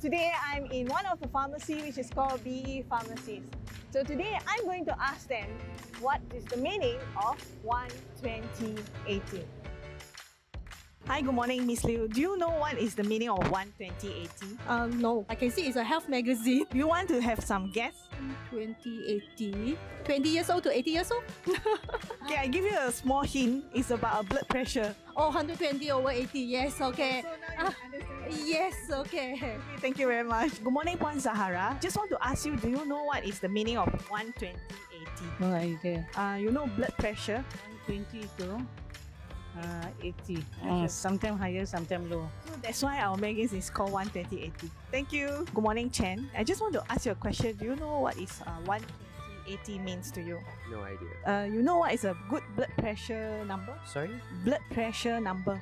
Today I'm in one of the pharmacy which is called BE Pharmacies. So today I'm going to ask them what is the meaning of 12080. Hi, good morning, Miss Liu. Do you know what is the meaning of 12080? No, I can see it's a health magazine. Do you want to have some guess? 2080, 20 years old to 80 years old? Okay, I give you a small hint. It's about a blood pressure. Oh, 120 over 80, yes, okay. So now you understand. Yes, okay. Okay, thank you very much. Good morning, Puan Zahara. Just want to ask you, do you know what is the meaning of 12080? No idea. You know blood pressure? 120 to 80. Sometimes higher, sometimes low. So that's why our magazine is called 12080. Thank you. Good morning, Chen. I just want to ask you a question. Do you know what is 12080 means to you? No idea. You know what is a good blood pressure number? Sorry? Blood pressure number.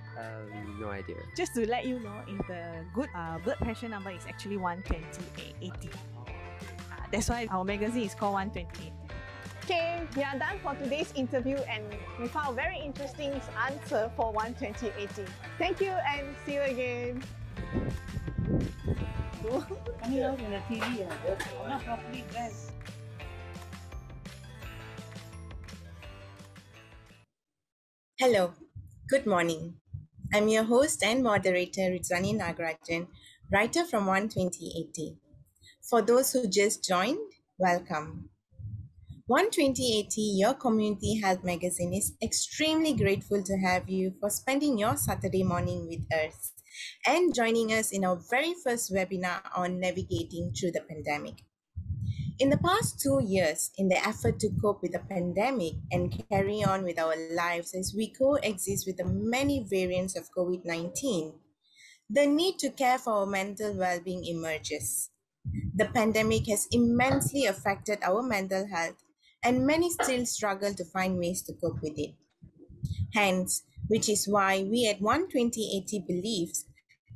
No idea. Just to let you know if the good blood pressure number is actually 12080. That's why our magazine is called 12080. Okay, we are done for today's interview and we found a very interesting answer for 12080. Thank you and see you again. Coming out in the TV, not properly dressed. Hello, good morning. I'm your host and moderator Rizani Nagarajan, writer from 12080. For those who just joined, welcome. 12080, your community health magazine, is extremely grateful to have you for spending your Saturday morning with us and joining us in our very first webinar on navigating through the pandemic. In the past 2 years, in the effort to cope with the pandemic and carry on with our lives as we coexist with the many variants of COVID-19, the need to care for our mental well-being emerges. The pandemic has immensely affected our mental health, and many still struggle to find ways to cope with it. Hence, which is why we at 12080 believes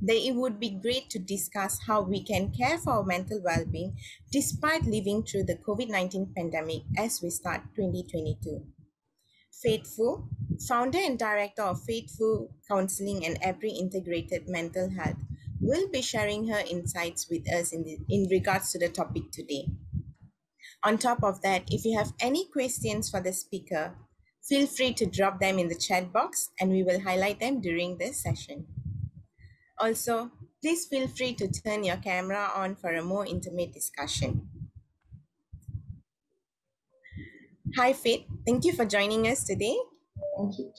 that it would be great to discuss how we can care for our mental well-being despite living through the COVID-19 pandemic as we start 2022. Faithful, founder and director of Faithful Counseling and Abri Integrated Mental Health, will be sharing her insights with us in regards to the topic today. On top of that, if you have any questions for the speaker, feel free to drop them in the chat box and we will highlight them during this session. Also, please feel free to turn your camera on for a more intimate discussion. Hi, Faith. Thank you for joining us today.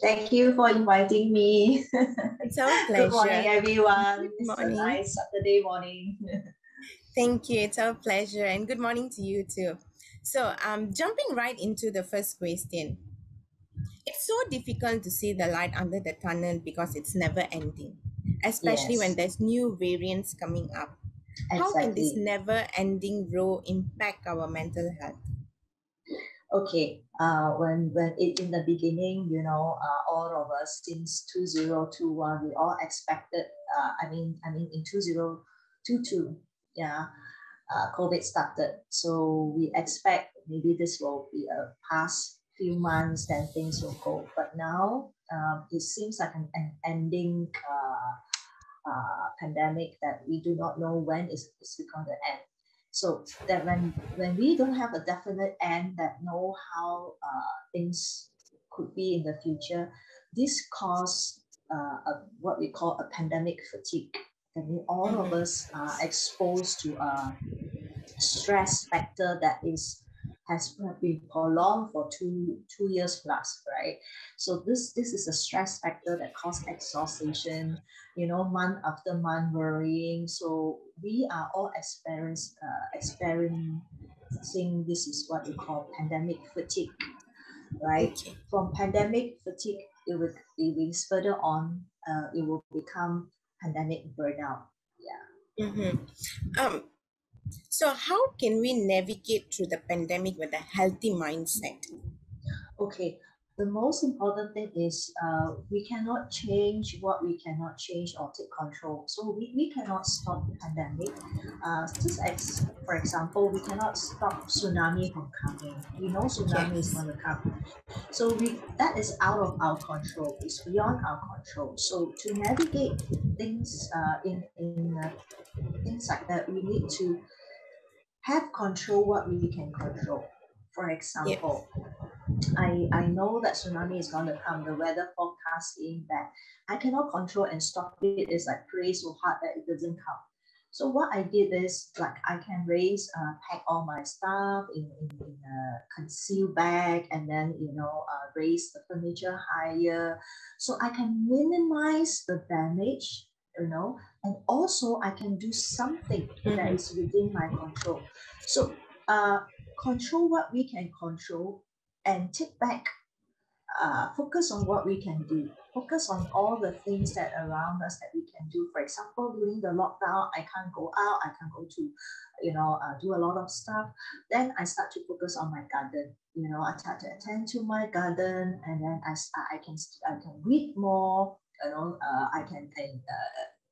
Thank you for inviting me. It's our pleasure. Good morning, everyone. Good morning. It's a nice Saturday morning. Thank you. It's our pleasure. And good morning to you too. So, jumping right into the first question. It's so difficult to see the light under the tunnel because it's never ending, especially when there's new variants coming up. Exactly. How can this never-ending row impact our mental health? Okay, when it in the beginning, all of us since 2021, we all expected. In 2022, COVID started. So we expect maybe this will be a past few months, then things will go. But now it seems like an ending pandemic that we do not know when it's going to end. So that when we don't have a definite end that know how things could be in the future, this causes what we call a pandemic fatigue. I mean, all of us are exposed to a stress factor that has been prolonged for two years plus, right? So this is a stress factor that causes exhaustion, month after month worrying. So we are all experiencing this is what we call pandemic fatigue, right? Okay. From pandemic fatigue, it is further on, it will become pandemic burnout. Yeah. Mm-hmm. So how can we navigate through the pandemic with a healthy mindset? Okay. the most important thing is we cannot change what we cannot change or take control. So we cannot stop the pandemic. Just as, for example, we cannot stop tsunami from coming. We know tsunami is Yes. going to come. So that is out of our control. It's beyond our control. So to navigate things in things like that, we need to have control what we can control. For Yes. example, I know that tsunami is going to come. The weather forecast saying that I cannot control and stop it. It's like pray so hard that it doesn't come. So what I did is like I can pack all my stuff in a concealed bag, and then raise the furniture higher, so I can minimize the damage, and also I can do something that is within my control. So control what we can control and take back, focus on what we can do, focus on all the things that around us that we can do. For example, during the lockdown, I can't go out, I can't go to, do a lot of stuff. Then I start to focus on my garden. I start to attend to my garden, and then I can read more. I can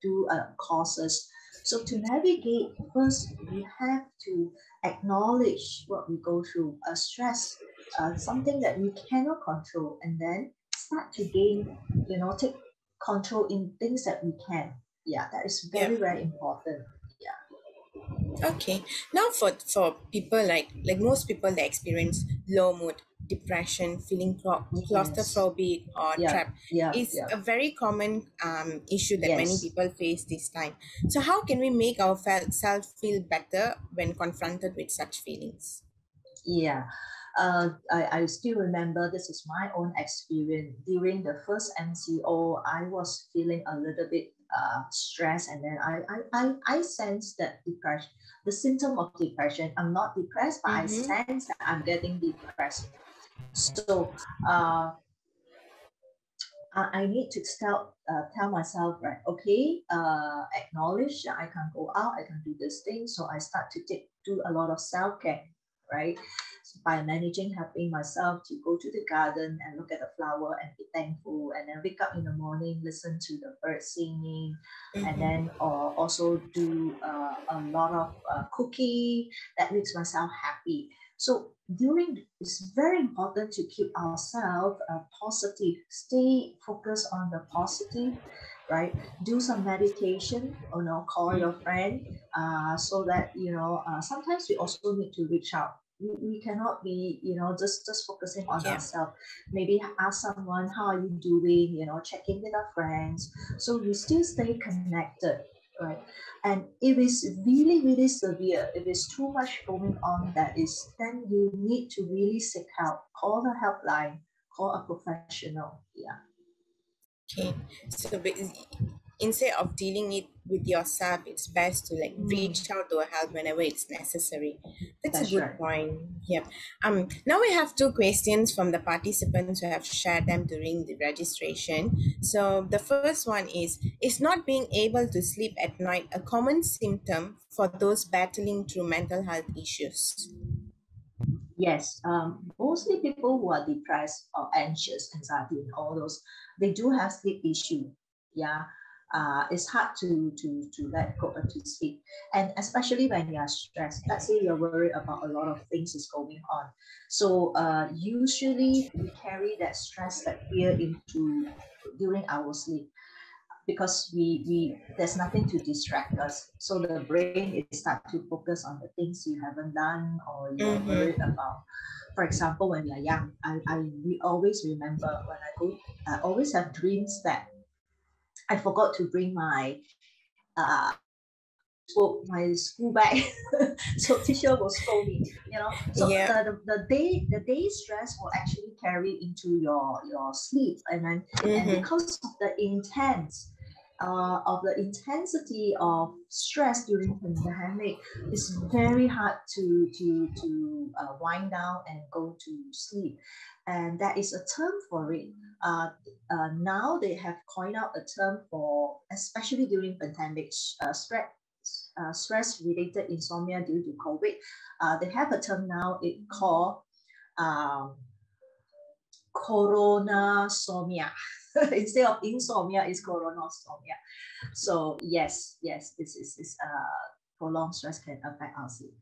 do courses. So to navigate, first we have to acknowledge what we go through, stress, something that we cannot control, and then start to gain, take control in things that we can. Yeah, that is very, very important. Yeah. Okay. Now for people like most people that experience low mood, depression, feeling claustrophobic or trapped is a very common issue that many people face this time. So how can we make our self feel better when confronted with such feelings? Yeah. I still remember, this is my own experience. During the first MCO, I was feeling a little bit stressed, and then I sensed that depression, the symptom of depression. I'm not depressed, but I sense that I'm getting depressed. So I need to tell myself, right, okay, acknowledge that I can't go out, I can do this thing. So I start to do a lot of self-care, right? So by helping myself to go to the garden and look at the flower and be thankful, and then wake up in the morning, listen to the birds singing, and then also do a lot of cooking that makes myself happy. So it's very important to keep ourselves positive, stay focused on the positive, right? Do some meditation, call your friend, so that, sometimes we also need to reach out. We cannot be, just focusing on ourselves. Maybe ask someone, how are you doing, check in with our friends. So we still stay connected, right? And if it's really, really severe, if it's too much going on, then you need to really seek help. Call the helpline, call a professional. Yeah. Okay. So instead of dealing it with yourself, it's best to reach out to help whenever it's necessary. That's a good point. Yeah. Now we have two questions from the participants who have shared them during the registration. So the first one is not being able to sleep at night a common symptom for those battling through mental health issues? Yes, mostly people who are depressed or anxious, anxiety, and all those, they do have sleep issue. Yeah, it's hard to let go to sleep, and especially when you are stressed. Let's say you're worried about a lot of things is going on. So usually we carry that stress, that fear into during our sleep, because we there's nothing to distract us. So the brain is start to focus on the things you haven't done or you're worried about. For example, when you're young, we always remember when I always have dreams that I forgot to bring my school bag. So teacher will scold me, so the day stress will actually carry into your sleep, and then and because of the intensity of stress during pandemic, it's very hard to wind down and go to sleep. And that is a term for it. Now they have coined out a term for, especially during pandemic, stress-related insomnia due to COVID. They have a term now, it called coronasomia. Instead of insomnia, it's coronasomia. So yes, this is prolonged stress can affect our sleep.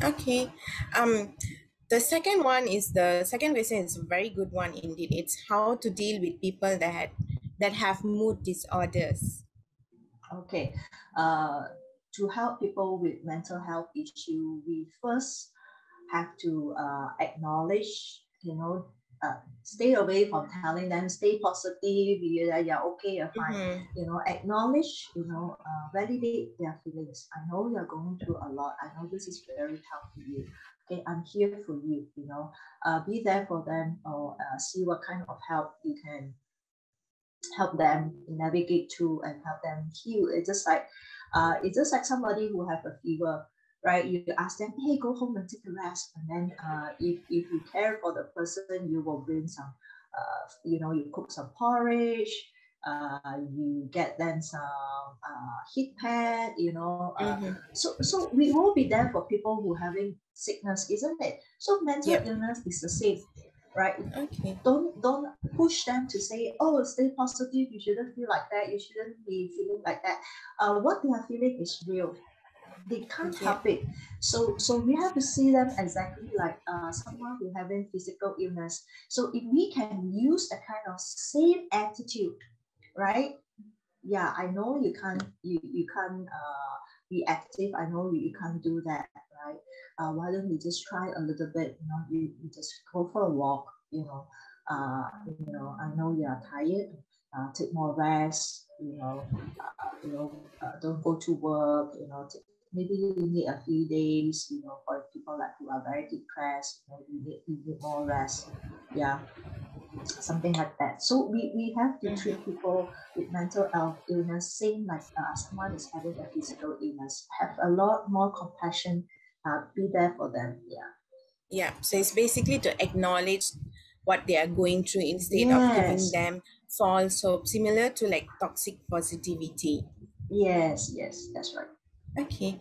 Okay. The second question is a very good one indeed. It's how to deal with people that have mood disorders. Okay. To help people with mental health issue, we first have to acknowledge, stay away from telling them stay positive, yeah, okay, you're fine. Acknowledge, validate their feelings. I know you're going through a lot. I know this is very tough for you. Okay, I'm here for you. Be there for them, or see what kind of help you can help them navigate through and help them heal. It's just like somebody who have a fever, right? You ask them, hey, go home and take a rest. And then if you care for the person, you will bring some, you cook some porridge, you get them some heat pad, So we will be there for people who having sickness, isn't it? So mental illness is the same. Right? Okay. Don't push them to say, oh, stay positive. You shouldn't feel like that. You shouldn't be feeling like that. What they are feeling is real. They can't help it. So we have to see them exactly like someone who having physical illness. So if we can use a kind of same attitude, right? Yeah, I know you can't be active. I know you can't do that, right? Why don't you just try a little bit? You just go for a walk. I know you are tired. Take more rest. Don't go to work. Maybe you need a few days. For people like who are very depressed, you need more rest. Yeah. Something like that. So we have to treat people with mental illness same like someone is having a physical illness. Have a lot more compassion. Be there for them. Yeah. So it's basically to acknowledge what they are going through instead of giving them false hope, similar to like toxic positivity. Yes, that's right. Okay.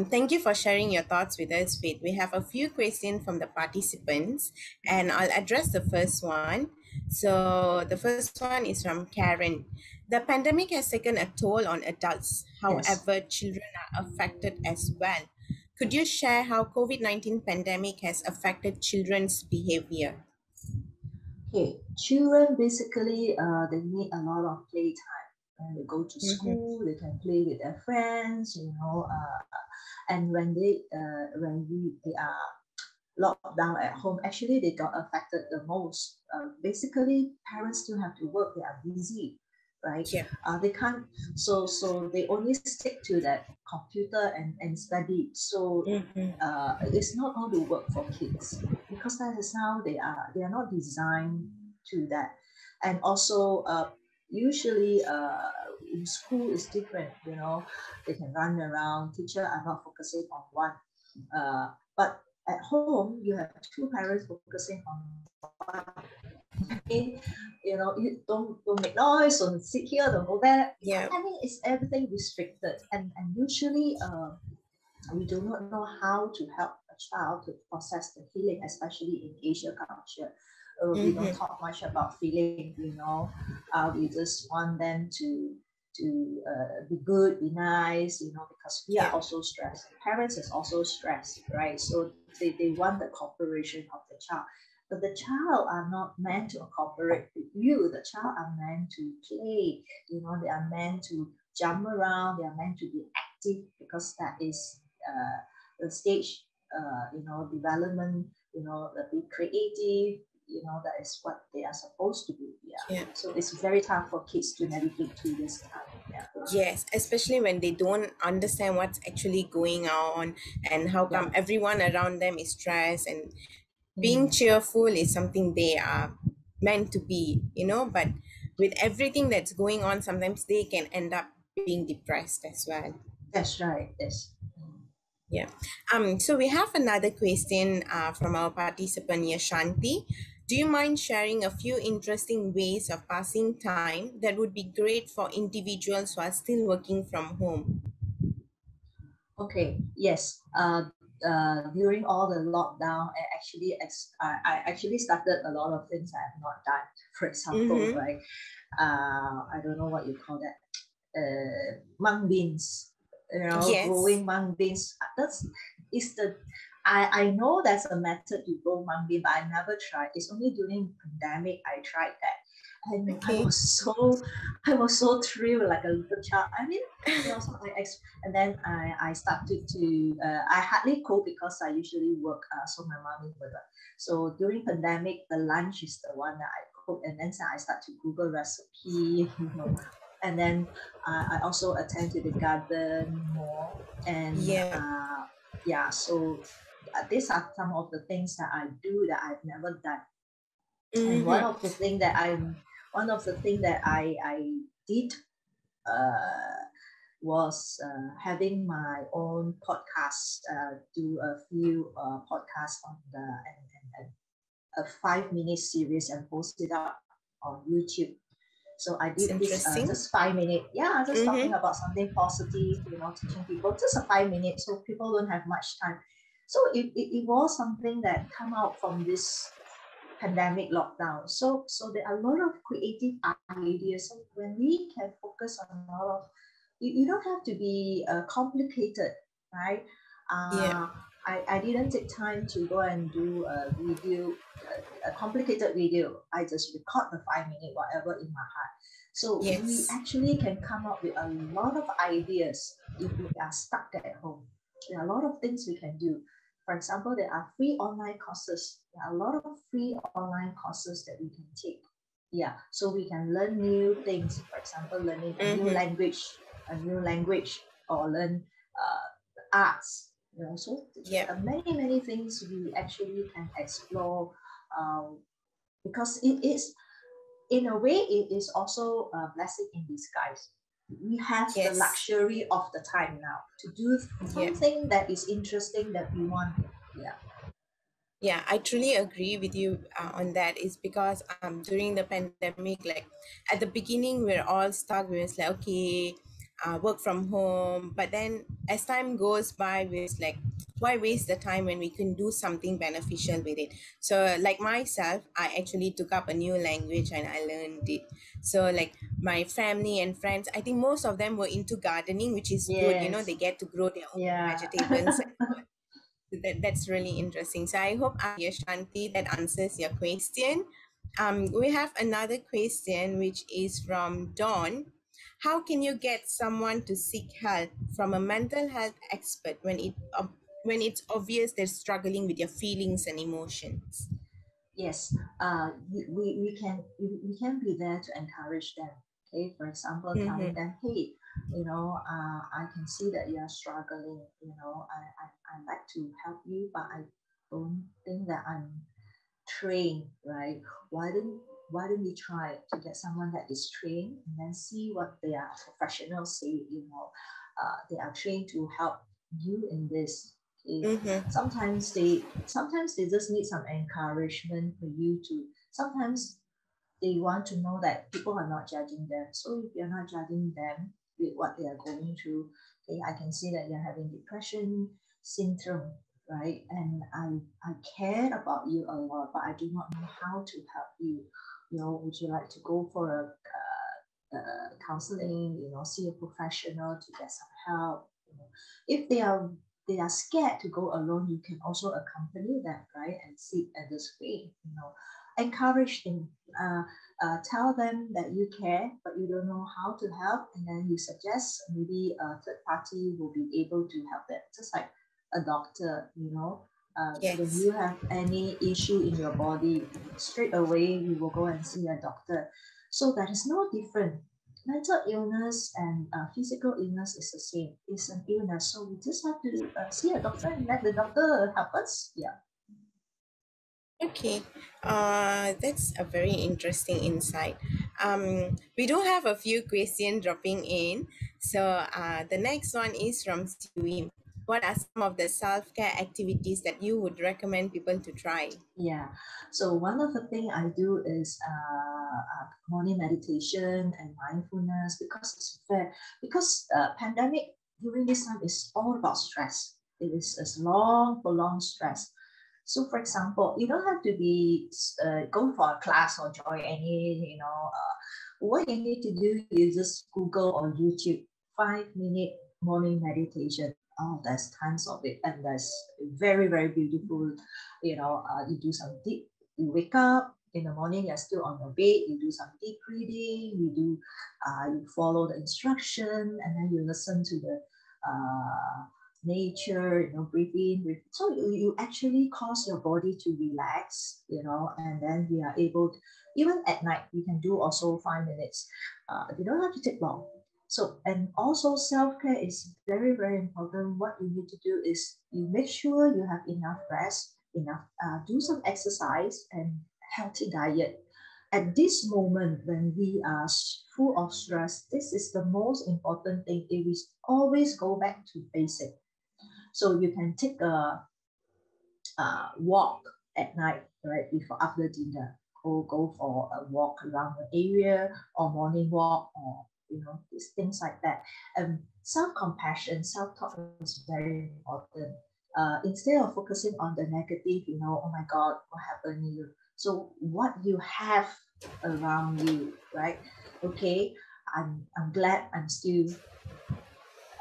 Thank you for sharing your thoughts with us, Faith. We have a few questions from the participants, and I'll address the first one. So the first one is from Karen. The pandemic has taken a toll on adults. However, children are affected as well. Could you share how COVID-19 pandemic has affected children's behavior? Okay, children basically they need a lot of playtime. When they go to school, they can play with their friends, and when they are locked down at home, actually they got affected the most. Basically, parents still have to work; they are busy, right? Yeah. They can't, so they only stick to that computer and study. So it's not going to work for kids because that is how they are. They are not designed to that, and also usually in school is different. They can run around. Teacher are not focusing on one, but at home you have two parents focusing on one. You don't make noise, don't sit here, don't go there. I mean, it's everything restricted, and usually we do not know how to help a child to process the feeling, especially in Asian culture. We don't talk much about feeling, we just want them to be good, be nice, because we are also stressed. Parents is also stressed, right? So they want the cooperation of the child. But the child are not meant to cooperate with you. The child are meant to play. They are meant to jump around. They are meant to be active because that is the stage, development. Be creative. That is what they are supposed to do. Yeah. So it's very tough for kids to navigate through this time. Yeah. Yes, especially when they don't understand what's actually going on and how come everyone around them is stressed, and being cheerful is something they are meant to be, but with everything that's going on, sometimes they can end up being depressed as well. That's right. Yes. Yeah. So we have another question from our participant Yashanti. Do you mind sharing a few interesting ways of passing time that would be great for individuals who are still working from home? Okay. Yes. during all the lockdown, I actually started a lot of things I have not done. For example, right? I don't know what you call that. Mung beans, Yes. growing mung beans. I know there's a method to grow mung bean, but I never tried. It's only during pandemic I tried that. And Okay. I was so thrilled like a little child. I mean, and then I started to I hardly cook because I usually work, so my mom is with her. So during pandemic, the lunch is the one that I cook, and then I start to Google recipe, and then I also attend to the garden more, and so these are some of the things that I do that I've never done. And one of the thing that I did was having my own podcast, do a few podcasts on and a 5-minute series and post it up on YouTube. So I did this just 5 minutes. Yeah, just talking about something positive, teaching people, just a 5 minutes, so people don't have much time. So it was something that come out from this pandemic lockdown. So there are a lot of creative ideas. So when we can focus on a lot of, you don't have to be complicated, right? I didn't take time to go and do a video, a complicated video. I just record the 5 minute, whatever in my heart. So we actually can come up with a lot of ideas if we are stuck at home. There are a lot of things we can do. For example, there are free online courses. There are a lot of free online courses that we can take. Yeah, so we can learn new things. For example, learning a new language, or learn arts. So many things we actually can explore, because it is, in a way, it is also a blessing in disguise. We have the luxury of the time now to do something that is interesting that we want. Yeah, I truly agree with you on that. Is because during the pandemic, like at the beginning, we're all stuck. We're like, okay, work from home. But then as time goes by, we're like, why waste the time when we can do something beneficial with it? So like myself, I actually took up a new language and I learned it. So like my family and friends, I think most of them were into gardening, which is good. They get to grow their own vegetables. That's really interesting. So I hope, Shanti, that answers your question. We have another question, which is from Dawn. How can you get someone to seek help from a mental health expert when it's obvious they're struggling with your feelings and emotions? Yes, we can be there to encourage them. Okay, for example, telling them, hey, I can see that you are struggling. I'd like to help you, but I don't think that I'm trained, right? Why don't we try to get someone that is trained, and then see what their professionals say? They are trained to help you in this. Sometimes they just need some encouragement for you to. Sometimes they want to know that people are not judging them. So if you're not judging them with what they are going through, okay, I can see that you're having depression syndrome, right? And I care about you a lot, but I do not know how to help you. Would you like to go for a counseling? See a professional to get some help. If they are scared to go alone, you can also accompany them, right? And sit at the screen. Encourage them. Tell them that you care, but you don't know how to help, and then you suggest maybe a third party will be able to help them, just like a doctor. When you have any issue in your body, straight away you will go and see a doctor. So that is no different. Mental illness and physical illness is the same. It's an illness, so we just have to see a doctor and let the doctor help us. Yeah. Okay, that's a very interesting insight. We do have a few questions dropping in. So the next one is from Siew. What are some of the self-care activities that you would recommend people to try? Yeah, so one of the things I do is morning meditation and mindfulness, because pandemic during this time is all about stress. it is a long, prolonged stress. So, for example, you don't have to be go for a class or join any, what you need to do is just Google or YouTube 5-minute morning meditation. Oh, there's tons of it, and that's very, very beautiful. You do some deep. You wake up in the morning, you're still on your bed. You do some deep breathing. You follow the instruction, and then you listen to the nature. Breathe in, breathe. So you actually cause your body to relax. And then we are able to, even at night, you can do also 5 minutes. You don't have to take long. So, and also self-care is very, very important. What you need to do is you make sure you have enough rest, do some exercise and healthy diet. At this moment, when we are full of stress, this is the most important thing. It is always go back to basic. So you can take a walk at night, right, before after dinner, or go for a walk around the area, or morning walk, or these things like that. Self-compassion, self-talk is very important. Instead of focusing on the negative, oh my God, what happened to you? So what you have around you, right? Okay, I'm glad I'm still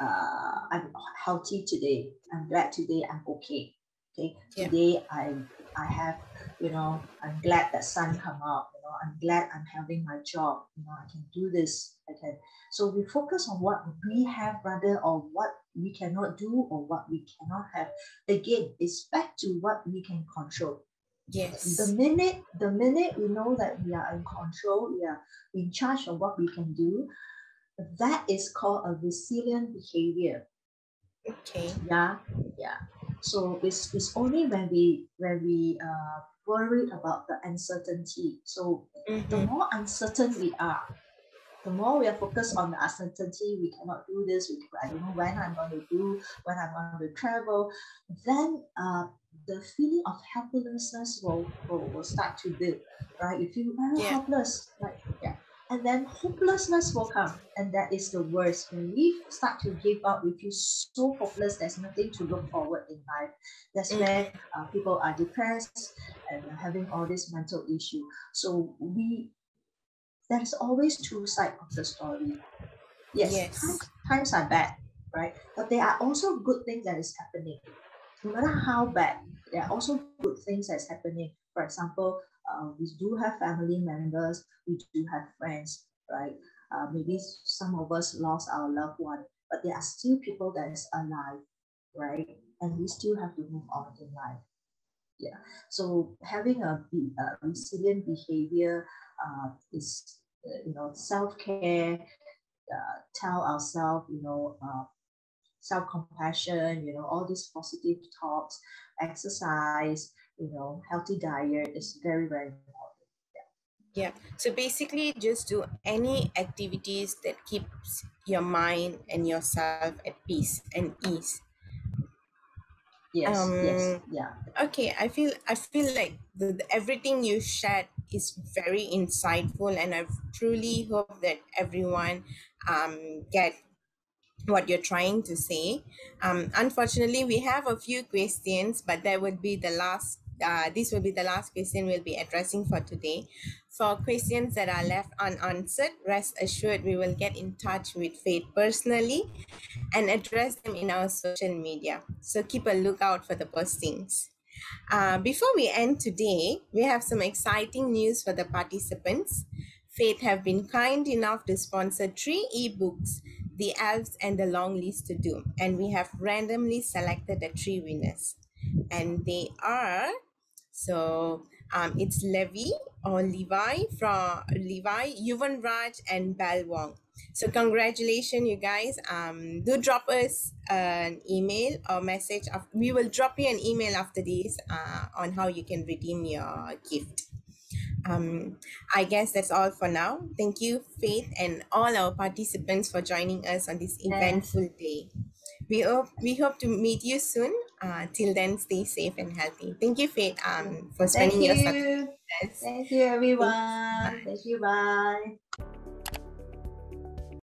I'm healthy today. I'm glad today I'm okay. Okay, today I have, I'm glad that sun come out. I'm glad I'm having my job. I can do this. So we focus on what we have rather, or what we cannot do, or what we cannot have. Again, it's back to what we can control. Yes. The minute we know that we are in control, we are in charge of what we can do, that is called a resilient behavior. Okay. Yeah. So it's only when we worried about the uncertainty. So the more uncertain we are, the more we are focused on the uncertainty, we cannot do this, I don't know when I'm going to do, when I'm going to travel, then the feeling of helplessness will start to build, right? You feel very helpless, and then hopelessness will come, and that is the worst. When we start to give up, we feel so hopeless, there's nothing to look forward in life. That's where people are depressed and having all this mental issue. So there's always two sides of the story. Yes. Times are bad, right? But there are also good things that is happening. No matter how bad, there are also good things that's happening. For example, we do have family members, we do have friends, right? Maybe some of us lost our loved one, but there are still people that is alive, right? And we still have to move on in life. Yeah. So having a resilient behavior is, self-care, tell ourselves, self-compassion, all these positive talks, exercise, healthy diet is very, very important. Yeah. So basically, just do any activities that keeps your mind and yourself at peace and ease. Yes. Yeah. Okay, I feel like everything you shared is very insightful, and I truly hope that everyone get what you're trying to say. Unfortunately, we have a few questions, but that would be the last. This will be the last question we'll be addressing for today. For questions that are left unanswered, rest assured we will get in touch with Faith personally and address them in our social media. So keep a lookout for the postings. Before we end today, we have some exciting news for the participants. Faith have been kind enough to sponsor 3 ebooks, The Elves and the Long List to Do, and we have randomly selected the 3 winners. And they are, it's Levi, Yuvan Raj, and Bal Wong. So congratulations, you guys. Do drop us an email or message. We will drop you an email after this on how you can redeem your gift. I guess that's all for now. Thank you, Faith, and all our participants for joining us on this eventful day. We hope to meet you soon. Till then, stay safe and healthy. Thank you, Faith, for spending your time with us. Thank you, everyone. Thank you. Bye.